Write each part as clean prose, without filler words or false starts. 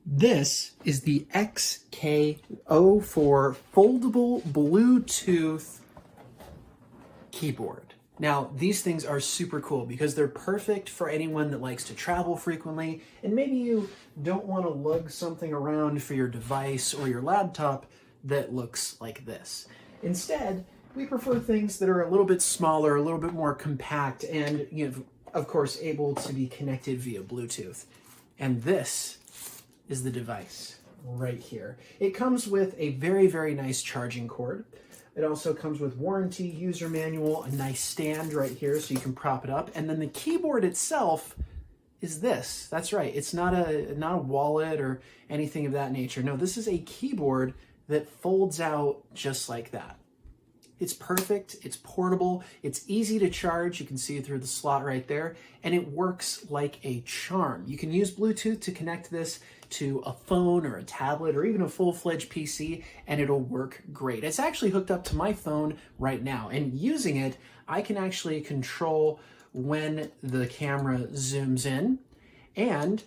This is the XK04 foldable Bluetooth keyboard. Now, these things are super cool because they're perfect for anyone that likes to travel frequently, and maybe you don't want to lug something around for your device or your laptop that looks like this. Instead, we prefer things that are a little bit smaller, a little bit more compact, and, of course, able to be connected via Bluetooth. And this is the device right here. It comes with a very, very nice charging cord. It also comes with warranty, user manual, a nice stand right here so you can prop it up. And then the keyboard itself is this. That's right. It's not a wallet or anything of that nature. No, this is a keyboard that folds out just like that. It's perfect, it's portable, it's easy to charge, you can see it through the slot right there, and it works like a charm. You can use Bluetooth to connect this to a phone or a tablet or even a full-fledged PC, and it'll work great. It's actually hooked up to my phone right now, and using it, I can actually control when the camera zooms in and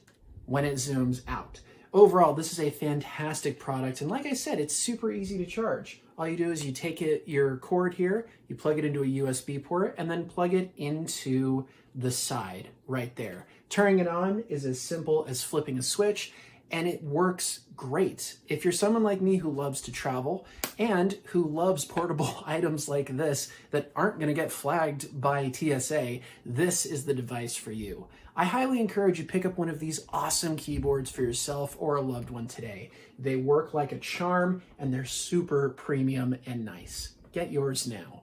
when it zooms out. Overall, this is a fantastic product, and like I said, it's super easy to charge. All you do is you take your cord here, you plug it into a USB port, and then plug it into the side right there. Turning it on is as simple as flipping a switch, and it works great. If you're someone like me who loves to travel and who loves portable items like this that aren't gonna get flagged by TSA, this is the device for you. I highly encourage you to pick up one of these awesome keyboards for yourself or a loved one today. They work like a charm and they're super premium and nice. Get yours now.